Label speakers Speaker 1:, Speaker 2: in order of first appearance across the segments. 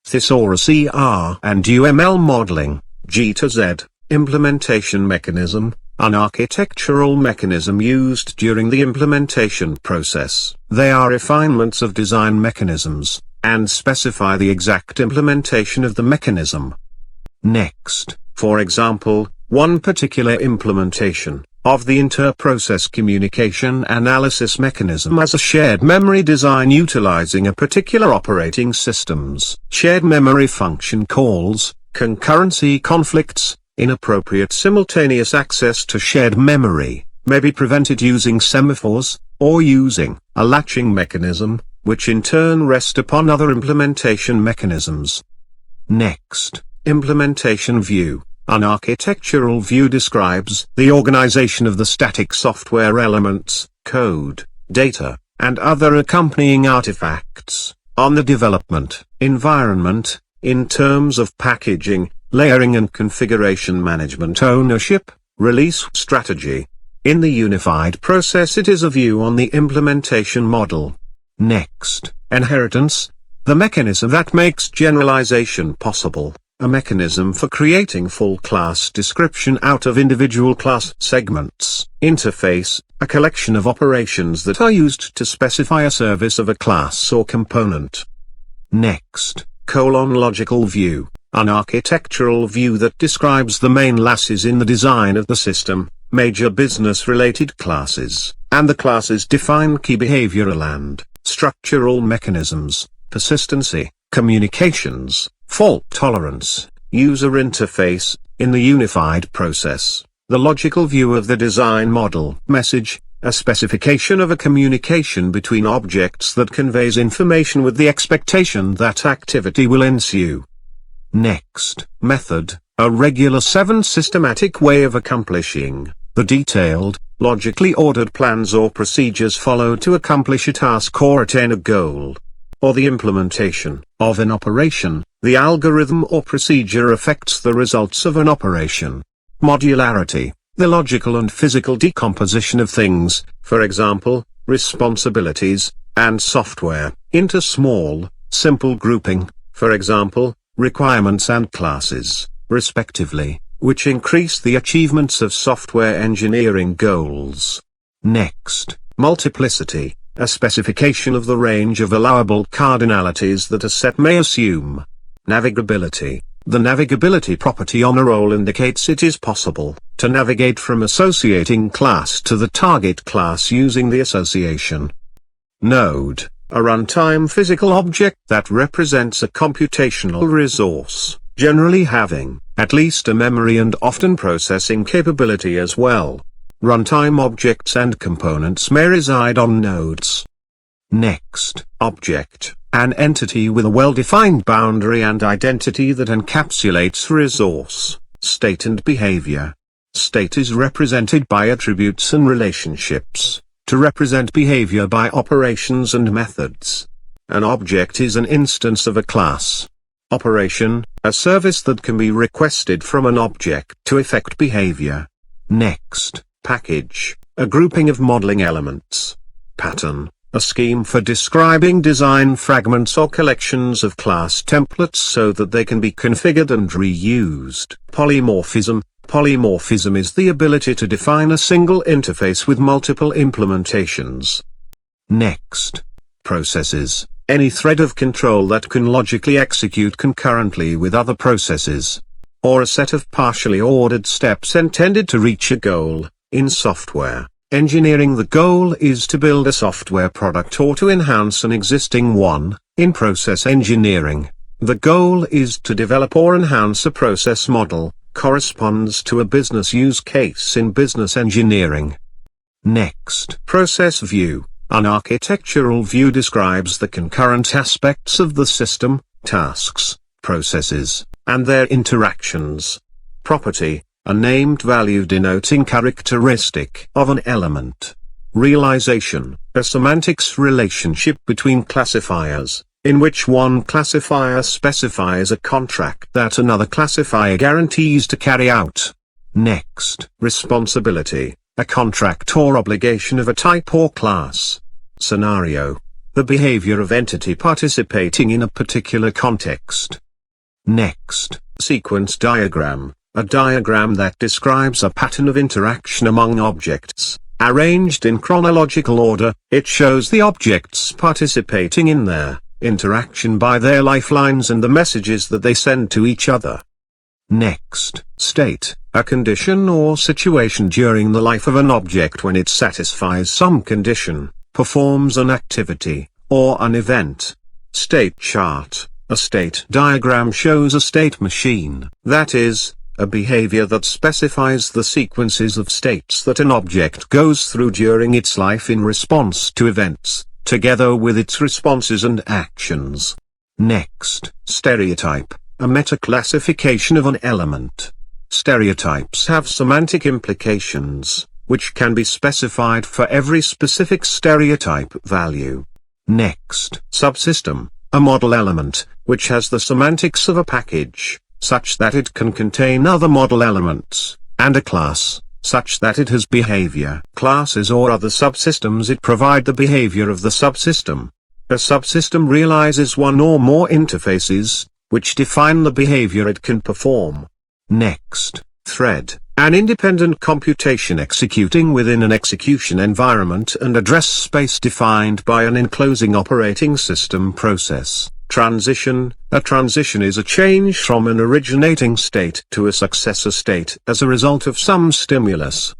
Speaker 1: Thesaurus ER and UML modeling, G to Z, implementation mechanism, an architectural mechanism used during the implementation process. They are refinements of design mechanisms, and specify the exact implementation of the mechanism. Next, for example, one particular implementation of the inter-process communication analysis mechanism as a shared memory design utilizing a particular operating system's shared memory function calls, concurrency conflicts, inappropriate simultaneous access to shared memory, may be prevented using semaphores, or using a latching mechanism, which in turn rest upon other implementation mechanisms. Next, implementation view. An architectural view describes the organization of the static software elements, code, data, and other accompanying artifacts on the development environment, in terms of packaging, layering and configuration management ownership, release strategy. In the unified process it is a view on the implementation model. Next, inheritance, the mechanism that makes generalization possible. A mechanism for creating full class description out of individual class segments. Interface, a collection of operations that are used to specify a service of a class or component. Next, logical view, an architectural view that describes the main classes in the design of the system, major business-related classes, and the classes define key behavioral and structural mechanisms, persistency, communications, fault tolerance, user interface. In the unified process, the logical view of the design model. Message, a specification of a communication between objects that conveys information with the expectation that activity will ensue. Next, method, a regular systematic way of accomplishing the detailed, logically ordered plans or procedures followed to accomplish a task or attain a goal. Or the implementation of an operation, the algorithm or procedure affects the results of an operation. Modularity, the logical and physical decomposition of things, for example, responsibilities, and software, into small, simple grouping, for example, requirements and classes, respectively, which increase the achievements of software engineering goals. Next, multiplicity, a specification of the range of allowable cardinalities that a set may assume. Navigability, the navigability property on a roll indicates it is possible to navigate from associating class to the target class using the association. Node, a runtime physical object that represents a computational resource, generally having at least a memory and often processing capability as well. Runtime objects and components may reside on nodes. Next, object, an entity with a well-defined boundary and identity that encapsulates resource, state and behavior. State is represented by attributes and relationships, to represent behavior by operations and methods. An object is an instance of a class. Operation, a service that can be requested from an object to effect behavior. Next, package, a grouping of modeling elements. Pattern, a scheme for describing design fragments or collections of class templates so that they can be configured and reused. Polymorphism, polymorphism is the ability to define a single interface with multiple implementations. Next, processes, any thread of control that can logically execute concurrently with other processes, or a set of partially ordered steps intended to reach a goal. In software engineering, the goal is to build a software product or to enhance an existing one. In process engineering, the goal is to develop or enhance a process model, corresponds to a business use case in business engineering. Next, process view, an architectural view describes the concurrent aspects of the system, tasks, processes, and their interactions. Property, a named value denoting characteristic of an element. Realization, a semantics relationship between classifiers, in which one classifier specifies a contract that another classifier guarantees to carry out. Next, responsibility, a contract or obligation of a type or class. Scenario, the behavior of entity participating in a particular context. Next, sequence diagram, a diagram that describes a pattern of interaction among objects. Arranged in chronological order, it shows the objects participating in their interaction by their lifelines and the messages that they send to each other. Next, state, a condition or situation during the life of an object when it satisfies some condition, performs an activity, or an event. State chart, a state diagram shows a state machine, that is, a behavior that specifies the sequences of states that an object goes through during its life in response to events, together with its responses and actions. Next, stereotype, a meta-classification of an element. Stereotypes have semantic implications, which can be specified for every specific stereotype value. Next, subsystem, a model element, which has the semantics of a package, such that it can contain other model elements, and a class, such that it has behavior. Classes or other subsystems it provide the behavior of the subsystem. A subsystem realizes one or more interfaces, which define the behavior it can perform. Next, thread, an independent computation executing within an execution environment and address space defined by an enclosing operating system process. Transition, a transition is a change from an originating state to a successor state as a result of some stimulus.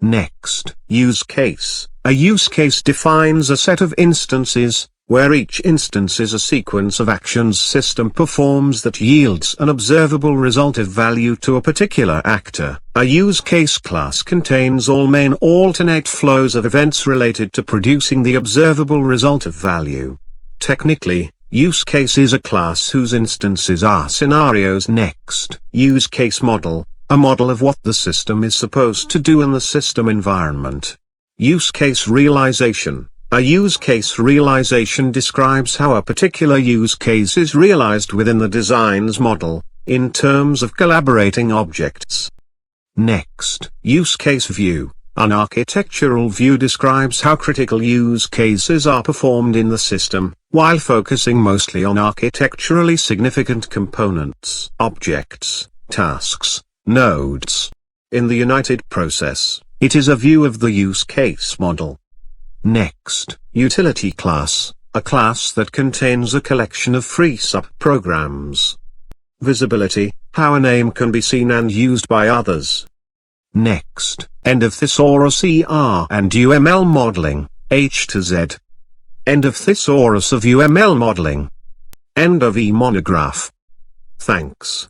Speaker 1: Next, use case, a use case defines a set of instances, where each instance is a sequence of actions system performs that yields an observable result of value to a particular actor. A use case class contains all main alternate flows of events related to producing the observable result of value. Technically, use case is a class whose instances are scenarios. Next, use case model, a model of what the system is supposed to do in the system environment. Use case realization, a use case realization describes how a particular use case is realized within the design's model, in terms of collaborating objects. Next, use case view. An architectural view describes how critical use cases are performed in the system, while focusing mostly on architecturally significant components, objects, tasks, nodes. In the united process, it is a view of the use case model. Next, utility class, a class that contains a collection of free sub-programs. Visibility, how a name can be seen and used by others. Next, end of Thesaurus ER and UML modeling, H to Z. End of Thesaurus of UML modeling. End of e-monograph. Thanks.